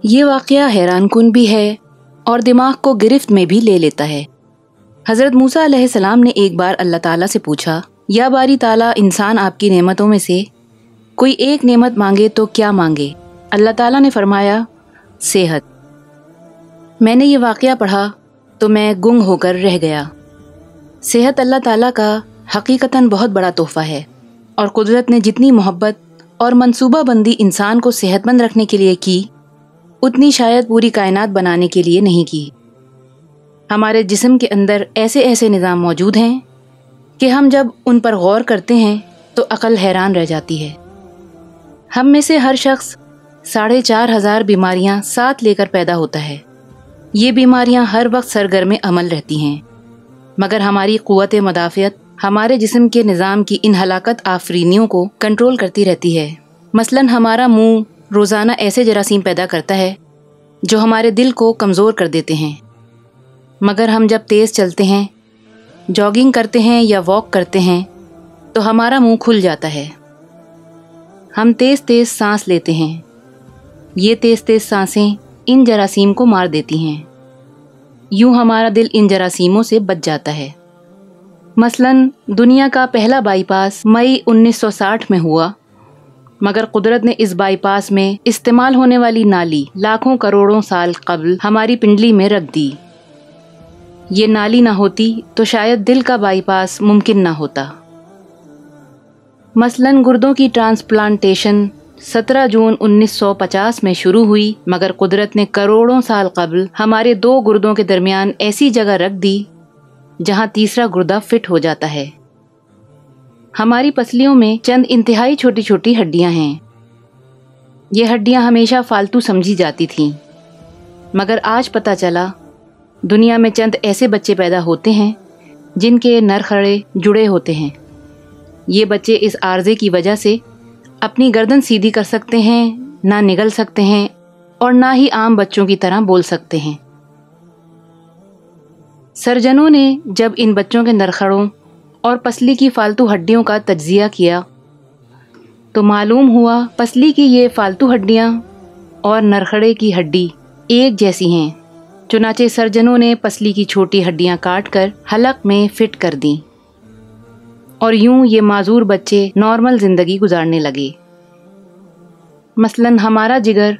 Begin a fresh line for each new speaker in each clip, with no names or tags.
یہ واقعہ حیران کن بھی ہے اور دماغ کو گرفت میں بھی لے لیتا ہے۔ حضرت موسیٰ علیہ السلام نے ایک بار اللہ تعالیٰ سے پوچھا، یا باری تعالیٰ، انسان آپ کی نعمتوں میں سے کوئی ایک نعمت مانگے تو کیا مانگے؟ اللہ تعالیٰ نے فرمایا، صحت۔ میں نے یہ واقعہ پڑھا تو میں گنگ ہو کر رہ گیا۔ صحت اللہ تعالیٰ کا حقیقتاً بہت بڑا تحفہ ہے، اور قدرت نے جتنی محبت اور منصوبہ بندی انسان کو صحت مند رکھنے کے لیے کی، اتنی شاید پوری کائنات بنانے کے لیے نہیں کی۔ ہمارے جسم کے اندر ایسے ایسے نظام موجود ہیں کہ ہم جب ان پر غور کرتے ہیں تو عقل حیران رہ جاتی ہے۔ ہم میں سے ہر شخص 4,500 بیماریاں ساتھ لے کر پیدا ہوتا ہے۔ یہ بیماریاں ہر وقت سرگرم عمل رہتی ہیں، مگر ہماری قوت مدافعت ہمارے جسم کے نظام کی ان ہلاکت آفرینیوں کو کنٹرول کرتی رہتی ہے۔ مثلاً ہمارا منہ روزانہ ایسے جراثیم پیدا کرتا ہے جو ہمارے دل کو کمزور کر دیتے ہیں، مگر ہم جب تیز چلتے ہیں، جاگنگ کرتے ہیں یا واک کرتے ہیں تو ہمارا منہ کھل جاتا ہے۔ ہم تیز تیز سانس لیتے ہیں، یہ تیز تیز سانسیں ان جراثیم کو مار دیتی ہیں، یوں ہمارا دل ان جراثیموں سے بچ جاتا ہے۔ مثلاً دنیا کا پہلا بائی پاس مئی 1960 میں ہوا، مگر قدرت نے اس بائی پاس میں استعمال ہونے والی نالی لاکھوں کروڑوں سال قبل ہماری پنڈلی میں رکھ دی۔ یہ نالی نہ ہوتی تو شاید دل کا بائی پاس ممکن نہ ہوتا۔ مثلاً گردوں کی ٹرانسپلانٹیشن 17 جون 1950 میں شروع ہوئی، مگر قدرت نے کروڑوں سال قبل ہمارے 2 گردوں کے درمیان ایسی جگہ رکھ دی جہاں تیسرا گردہ فٹ ہو جاتا ہے۔ ہماری پسلیوں میں چند انتہائی چھوٹی چھوٹی ہڈیاں ہیں۔ یہ ہڈیاں ہمیشہ فالتو سمجھی جاتی تھیں، مگر آج پتہ چلا دنیا میں چند ایسے بچے پیدا ہوتے ہیں جن کے نرخڑے جڑے ہوتے ہیں۔ یہ بچے اس عارضے کی وجہ سے اپنی گردن سیدھی کر سکتے ہیں، نہ نگل سکتے ہیں اور نہ ہی عام بچوں کی طرح بول سکتے ہیں۔ سرجنوں نے جب ان بچوں کے نرخڑوں اور پسلی کی فالتو ہڈیوں کا تجزیہ کیا تو معلوم ہوا پسلی کی یہ فالتو ہڈیاں اور نرخڑے کی ہڈی ایک جیسی ہیں۔ چنانچہ سرجنوں نے پسلی کی چھوٹی ہڈیاں کاٹ کر حلق میں فٹ کر دیں، اور یوں یہ معذور بچے نارمل زندگی گزارنے لگے۔ مثلاً ہمارا جگر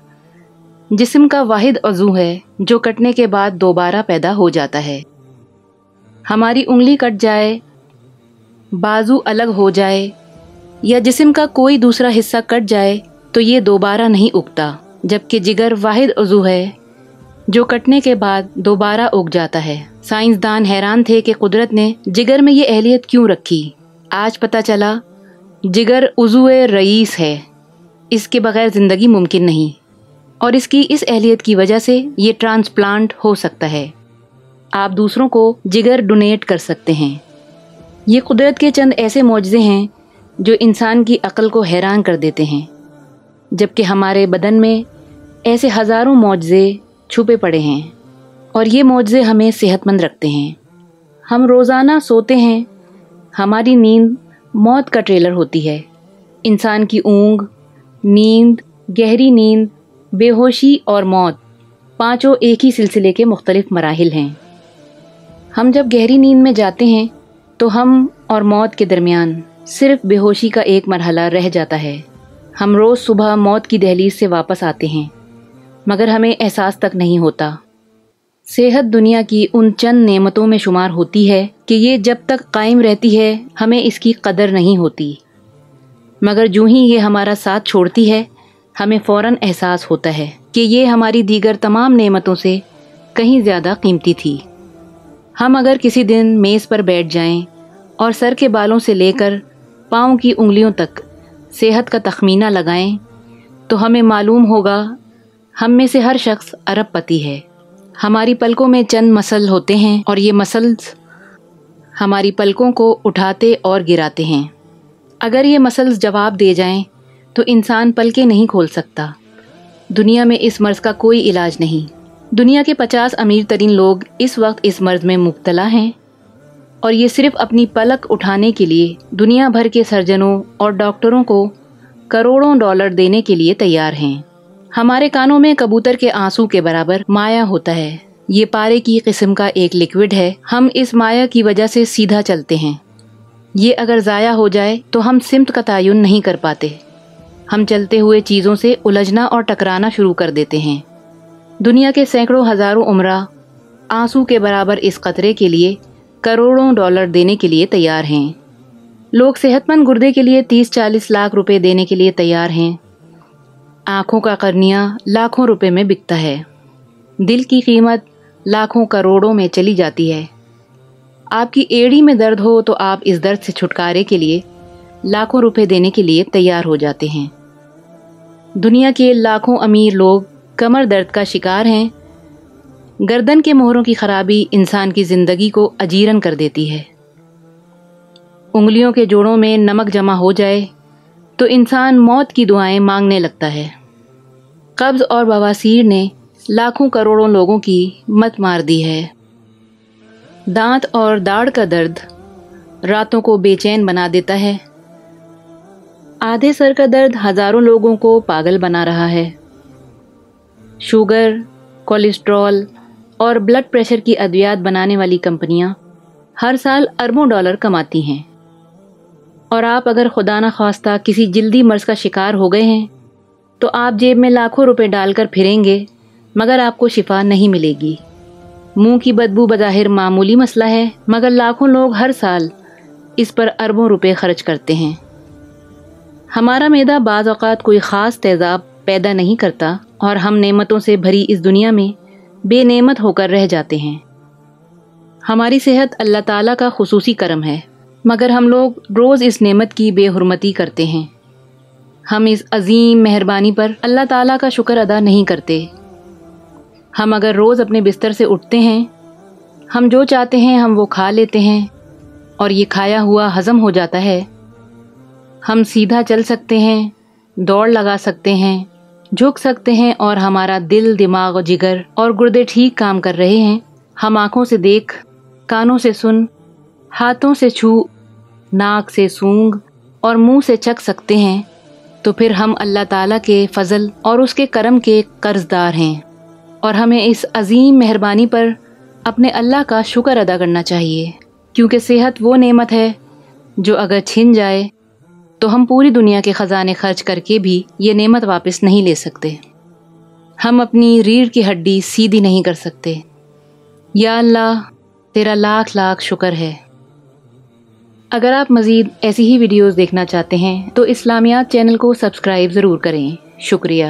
جسم کا واحد عضو ہے جو کٹنے کے بعد دوبارہ پیدا ہو جاتا ہے۔ ہماری انگلی کٹ جائے، بازو الگ ہو جائے یا جسم کا کوئی دوسرا حصہ کٹ جائے تو یہ دوبارہ نہیں اگتا، جبکہ جگر واحد عضو ہے جو کٹنے کے بعد دوبارہ اگ جاتا ہے۔ سائنسدان حیران تھے کہ قدرت نے جگر میں یہ اہلیت کیوں رکھی۔ آج پتہ چلا جگر عضو رئیس ہے، اس کے بغیر زندگی ممکن نہیں، اور اس کی اس اہلیت کی وجہ سے یہ ٹرانسپلانٹ ہو سکتا ہے۔ آپ دوسروں کو جگر ڈونیٹ کر سکتے ہیں۔ یہ قدرت کے چند ایسے معجزے ہیں جو انسان کی عقل کو حیران کر دیتے ہیں، جبکہ ہمارے بدن میں ایسے ہزاروں معجزے چھپے پڑے ہیں، اور یہ معجزے ہمیں صحت مند رکھتے ہیں۔ ہم روزانہ سوتے ہیں، ہماری نیند موت کا ٹریلر ہوتی ہے۔ انسان کی اونگ، نیند، گہری نیند، بے ہوشی اور موت، پانچوں ایک ہی سلسلے کے مختلف مراحل ہیں۔ ہم جب گہری نیند میں جاتے ہیں تو ہم اور موت کے درمیان صرف بے ہوشی کا ایک مرحلہ رہ جاتا ہے۔ ہم روز صبح موت کی دہلیز سے واپس آتے ہیں، مگر ہمیں احساس تک نہیں ہوتا۔ صحت دنیا کی ان چند نعمتوں میں شمار ہوتی ہے کہ یہ جب تک قائم رہتی ہے ہمیں اس کی قدر نہیں ہوتی، مگر جو ہی یہ ہمارا ساتھ چھوڑتی ہے ہمیں فوراً احساس ہوتا ہے کہ یہ ہماری دیگر تمام نعمتوں سے کہیں زیادہ قیمتی تھی۔ ہم اگر کسی دن میز پر بیٹھ جائیں اور سر کے بالوں سے لے کر پاؤں کی انگلیوں تک صحت کا تخمینہ لگائیں تو ہمیں معلوم ہوگا ہم میں سے ہر شخص ارب پتی ہے۔ ہماری پلکوں میں چند مسل ہوتے ہیں، اور یہ مسلز ہماری پلکوں کو اٹھاتے اور گراتے ہیں۔ اگر یہ مسلز جواب دے جائیں تو انسان پلکیں نہیں کھول سکتا۔ دنیا میں اس مرض کا کوئی علاج نہیں۔ دنیا کے 50 امیر ترین لوگ اس وقت اس مرض میں مبتلا ہیں، اور یہ صرف اپنی پلک اٹھانے کے لیے دنیا بھر کے سرجنوں اور ڈاکٹروں کو کروڑوں ڈالر دینے کے لیے تیار ہیں۔ ہمارے کانوں میں کبوتر کے آنسو کے برابر مایہ ہوتا ہے۔ یہ پارے کی قسم کا ایک لیکوڈ ہے۔ ہم اس مایہ کی وجہ سے سیدھا چلتے ہیں۔ یہ اگر ضائع ہو جائے تو ہم سمت کا تعین نہیں کر پاتے۔ ہم چلتے ہوئے چیزوں سے الجھنا اور ٹکرانا شروع کر دیتے ہیں۔ دنیا کے سینکڑوں ہزاروں عمرہ آنسو کے برابر اس قطرے کے لیے کروڑوں ڈالر دینے کے لیے تیار ہیں۔ لوگ صحت مند گردے کے لیے 30-40 لاکھ روپے دینے کے لیے تیار ہیں۔ آنکھوں کا قرنیہ لاکھوں روپے میں بکتا ہے۔ دل کی قیمت لاکھوں کروڑوں میں چلی جاتی ہے۔ آپ کی ایڑی میں درد ہو تو آپ اس درد سے چھٹکارے کے لیے لاکھوں روپے دینے کے لیے تیار ہو جاتے ہیں۔ دنیا کے لاکھوں امیر لوگ کمر درد کا شکار ہیں۔ گردن کے مہروں کی خرابی انسان کی زندگی کو اجیرن کر دیتی ہے۔ انگلیوں کے جوڑوں میں نمک جمع ہو جائے تو انسان موت کی دعائیں مانگنے لگتا ہے۔ قبض اور بواسیر نے لاکھوں کروڑوں لوگوں کی مت مار دی ہے۔ دانت اور داڑھ کا درد راتوں کو بے چین بنا دیتا ہے۔ آدھے سر کا درد ہزاروں لوگوں کو پاگل بنا رہا ہے۔ شوگر، کولیسٹرول اور بلڈ پریشر کی ادویات بنانے والی کمپنیاں ہر سال اربوں ڈالر کماتی ہیں، اور آپ اگر خدا نخواستہ کسی جلدی مرض کا شکار ہو گئے ہیں تو آپ جیب میں لاکھوں روپے ڈال کر پھریں گے مگر آپ کو شفا نہیں ملے گی۔ منہ کی بدبو بظاہر معمولی مسئلہ ہے مگر لاکھوں لوگ ہر سال اس پر اربوں روپے خرچ کرتے ہیں۔ ہمارا معدہ بعض اوقات کوئی خاص تیزاب پیدا نہیں کرتا اور ہم نعمتوں سے بھری اس دنیا میں بے نعمت ہو کر رہ جاتے ہیں۔ ہماری صحت اللہ تعالیٰ کا خصوصی کرم ہے مگر ہم لوگ روز اس نعمت کی بے حرمتی کرتے ہیں۔ ہم اس عظیم مہربانی پر اللہ تعالیٰ کا شکر ادا نہیں کرتے۔ ہم اگر روز اپنے بستر سے اٹھتے ہیں، ہم جو چاہتے ہیں ہم وہ کھا لیتے ہیں اور یہ کھایا ہوا ہضم ہو جاتا ہے۔ ہم سیدھا چل سکتے ہیں، دوڑ لگا سکتے ہیں، جھک سکتے ہیں اور ہمارا دل، دماغ، جگر اور گردے ٹھیک کام کر رہے ہیں۔ ہم آنکھوں سے دیکھ، کانوں سے سن، ہاتھوں سے چھو، ناک سے سونگھ اور منہ سے چکھ سکتے ہیں، تو پھر ہم اللہ تعالیٰ کے فضل اور اس کے کرم کے قرض دار ہیں، اور ہمیں اس عظیم مہربانی پر اپنے اللہ کا شکر ادا کرنا چاہیے، کیونکہ صحت وہ نعمت ہے جو اگر چھن جائے تو ہم پوری دنیا کے خزانے خرچ کر کے بھی یہ نعمت واپس نہیں لے سکتے۔ ہم اپنی ریڑھ کی ہڈی سیدھی نہیں کر سکتے۔ یا اللہ، تیرا لاکھ لاکھ شکر ہے۔ اگر آپ مزید ایسی ہی ویڈیوز دیکھنا چاہتے ہیں تو اسلامیات چینل کو سبسکرائب ضرور کریں۔ شکریہ۔